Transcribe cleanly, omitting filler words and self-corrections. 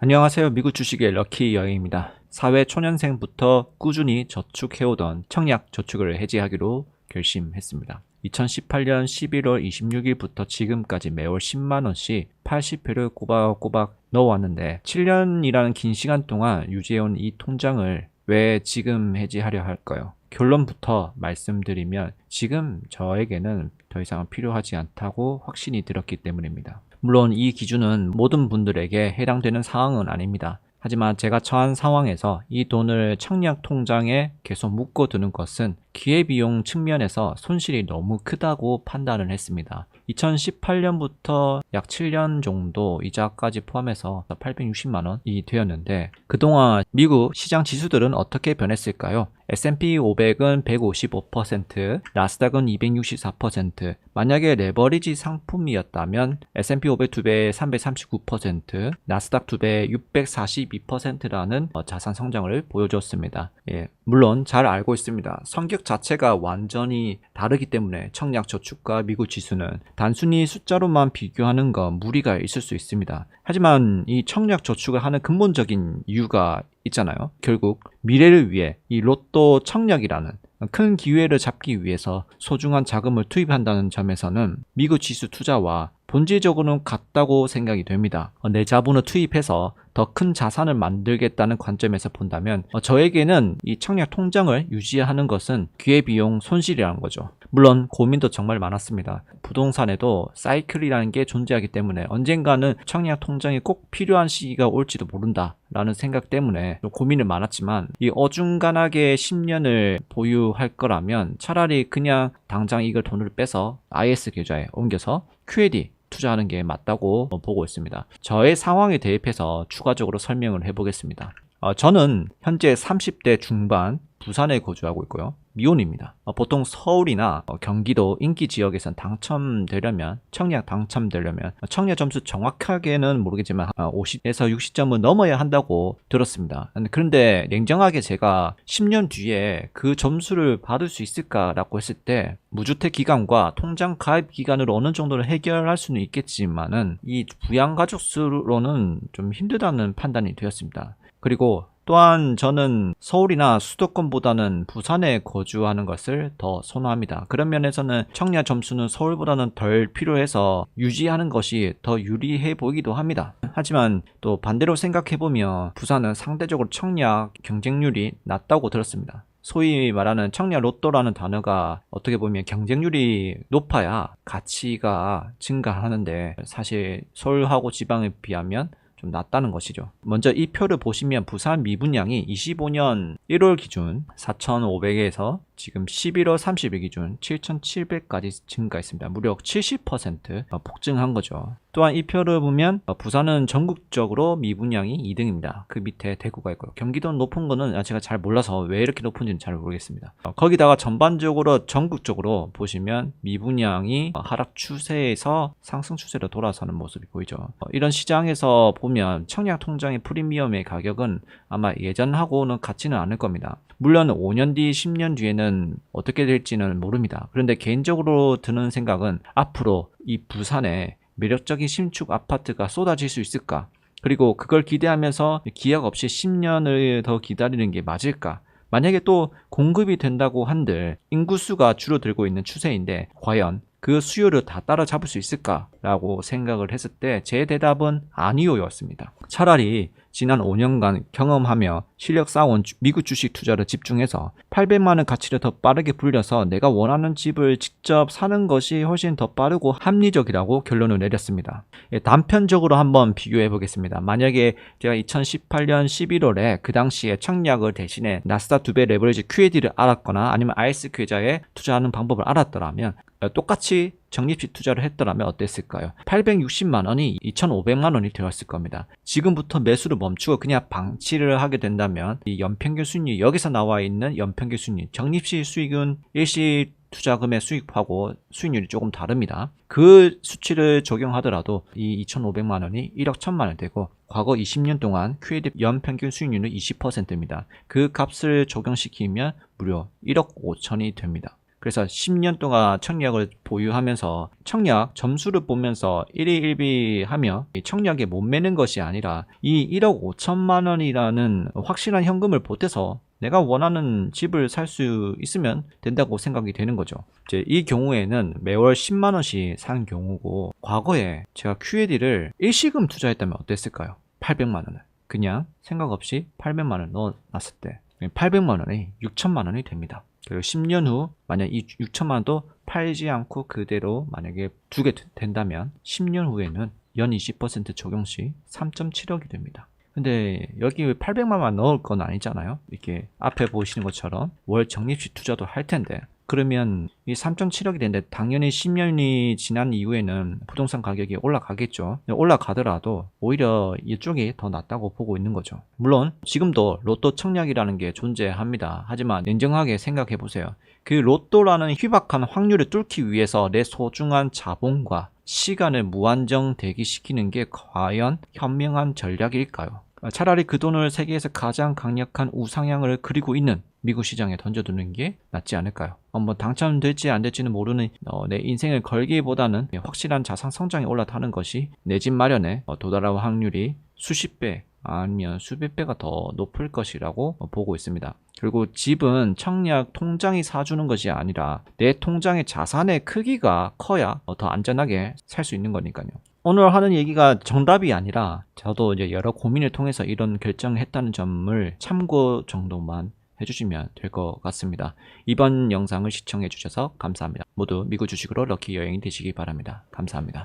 안녕하세요. 미국 주식의 럭키 여행입니다. 사회 초년생부터 꾸준히 저축해오던 청약 저축을 해지하기로 결심했습니다. 2018년 11월 26일부터 지금까지 매월 10만원씩 80회를 꼬박꼬박 넣어왔는데 7년이라는 긴 시간 동안 유지해온 이 통장을 왜 지금 해지하려 할까요? 결론부터 말씀드리면 지금 저에게는 더 이상 필요하지 않다고 확신이 들었기 때문입니다. 물론 이 기준은 모든 분들에게 해당되는 사항은 아닙니다. 하지만 제가 처한 상황에서 이 돈을 청약 통장에 계속 묶어두는 것은 기회비용 측면에서 손실이 너무 크다고 판단을 했습니다. 2018년부터 약 7년 정도 이자까지 포함해서 860만원이 되었는데 그동안 미국 시장 지수들은 어떻게 변했을까요? S&P 500은 155%, 나스닥은 264%, 만약에 레버리지 상품이었다면 S&P 500 2배에 339%, 나스닥 2배에 642%라는 자산 성장을 보여줬습니다. 물론 잘 알고 있습니다. 성격 자체가 완전히 다르기 때문에 청약 저축과 미국 지수는 단순히 숫자로만 비교하는 건 무리가 있을 수 있습니다. 하지만 이 청약 저축을 하는 근본적인 이유가 있잖아요. 결국 미래를 위해 이 로또 청약이라는 큰 기회를 잡기 위해서 소중한 자금을 투입한다는 점에서는 미국 지수 투자와 본질적으로는 같다고 생각이 됩니다. 내 자본을 투입해서 더 큰 자산을 만들겠다는 관점에서 본다면 저에게는 이 청약 통장을 유지하는 것은 기회비용 손실이라는 거죠. 물론 고민도 정말 많았습니다. 부동산에도 사이클이라는 게 존재하기 때문에 언젠가는 청약 통장이 꼭 필요한 시기가 올지도 모른다 라는 생각 때문에 고민을 많았지만 이 어중간하게 10년을 보유할 거라면 차라리 그냥 당장 이걸 돈을 빼서 IS 계좌에 옮겨서 QAD 투자하는 게 맞다고 보고 있습니다. 저의 상황에 대입해서 추가적으로 설명을 해보겠습니다. 저는 현재 30대 중반 부산에 거주하고 있고요. 미혼입니다. 보통 서울이나 경기도 인기 지역에선 당첨되려면 청약 당첨되려면 청약 점수 정확하게는 모르겠지만 50에서 60점은 넘어야 한다고 들었습니다. 그런데 냉정하게 제가 10년 뒤에 그 점수를 받을 수 있을까라고 했을 때 무주택 기간과 통장 가입 기간으로 어느 정도는 해결할 수는 있겠지만은 이 부양가족 수로는 좀 힘들다는 판단이 되었습니다. 그리고 또한 저는 서울이나 수도권보다는 부산에 거주하는 것을 더 선호합니다. 그런 면에서는 청약 점수는 서울보다는 덜 필요해서 유지하는 것이 더 유리해 보이기도 합니다. 하지만 또 반대로 생각해보면 부산은 상대적으로 청약 경쟁률이 낮다고 들었습니다. 소위 말하는 청약 로또라는 단어가 어떻게 보면 경쟁률이 높아야 가치가 증가하는데 사실 서울하고 지방에 비하면 좀 낮다는 것이죠. 먼저 이 표를 보시면 부산 미분양이 25년 1월 기준 4,500에서 지금 11월 30일 기준 7,700까지 증가했습니다. 무려 70% 폭증한 거죠. 또한 이 표를 보면 부산은 전국적으로 미분양이 2등입니다. 그 밑에 대구가 있고요. 경기도는 높은 거는 제가 잘 몰라서 왜 이렇게 높은지는 잘 모르겠습니다. 거기다가 전반적으로 전국적으로 보시면 미분양이 하락 추세에서 상승 추세로 돌아서는 모습이 보이죠. 이런 시장에서 보면 청약 통장의 프리미엄의 가격은 아마 예전하고는 같지는 않을 겁니다. 물론 5년 뒤, 10년 뒤에는 어떻게 될지는 모릅니다. 그런데 개인적으로 드는 생각은 앞으로 이 부산에 매력적인 신축 아파트가 쏟아질 수 있을까? 그리고 그걸 기대하면서 기약 없이 10년을 더 기다리는 게 맞을까? 만약에 또 공급이 된다고 한들 인구수가 줄어들고 있는 추세인데 과연 그 수요를 다 따라잡을 수 있을까라고 생각을 했을 때 제 대답은 아니요였습니다. 차라리 지난 5년간 경험하며 실력 쌓아온 미국 주식 투자를 집중해서 800만 원 가치를 더 빠르게 불려서 내가 원하는 집을 직접 사는 것이 훨씬 더 빠르고 합리적이라고 결론을 내렸습니다. 단편적으로 한번 비교해 보겠습니다. 만약에 제가 2018년 11월에 그 당시에 청약을 대신에 나스닥 2배 레버리지 QAD를 알았거나 아니면 IS 계좌에 투자하는 방법을 알았더라면 똑같이 적립식 투자를 했더라면 어땠을까요? 860만 원이 2,500만 원이 되었을 겁니다. 지금부터 매수를 멈추고 그냥 방치를 하게 된다면 이 연평균 수익률, 여기서 나와 있는 연평균 수익률, 적립식 수익은 일시 투자금의 수익하고 수익률이 조금 다릅니다. 그 수치를 적용하더라도 이 2,500만 원이 1억 1,000만 원 되고 과거 20년 동안 QAD 연평균 수익률은 20%입니다. 그 값을 적용시키면 무려 1억 5천이 됩니다. 그래서 10년 동안 청약을 보유하면서 청약 점수를 보면서 1위 1비 하며 청약에 못 매는 것이 아니라 이 1억 5천만 원이라는 확실한 현금을 보태서 내가 원하는 집을 살 수 있으면 된다고 생각이 되는 거죠. 이제 이 경우에는 매월 10만 원씩 산 경우고, 과거에 제가 QAD를 일시금 투자했다면 어땠을까요? 800만 원을 그냥 생각 없이 800만 원 넣어놨을 때 800만 원이 6천만 원이 됩니다. 그리고 10년 후 만약 이 6천만 원도 팔지 않고 그대로 만약에 두게 된다면 10년 후에는 연 20% 적용 시 3.7억이 됩니다. 근데 여기 800만 원 넣을 건 아니잖아요. 이렇게 앞에 보시는 것처럼 월 적립식 투자도 할 텐데, 그러면 이 3.7억이 되는데 당연히 10년이 지난 이후에는 부동산 가격이 올라가겠죠. 올라가더라도 오히려 이쪽이 더 낫다고 보고 있는 거죠. 물론 지금도 로또 청약이라는 게 존재합니다. 하지만 냉정하게 생각해 보세요. 그 로또라는 희박한 확률을 뚫기 위해서 내 소중한 자본과 시간을 무한정 대기시키는 게 과연 현명한 전략일까요? 차라리 그 돈을 세계에서 가장 강력한 우상향을 그리고 있는 미국 시장에 던져두는 게 낫지 않을까요? 뭐 당첨될지 안 될지는 모르는 내 인생을 걸기보다는 확실한 자산 성장에 올라타는 것이 내 집 마련에 도달할 확률이 수십 배 아니면 수백 배가 더 높을 것이라고 보고 있습니다. 그리고 집은 청약 통장이 사주는 것이 아니라 내 통장의 자산의 크기가 커야 더 안전하게 살 수 있는 거니까요. 오늘 하는 얘기가 정답이 아니라 저도 이제 여러 고민을 통해서 이런 결정을 했다는 점을 참고 정도만 해주시면 될 것 같습니다. 이번 영상을 시청해 주셔서 감사합니다. 모두 미국 주식으로 럭키 여행이 되시기 바랍니다. 감사합니다.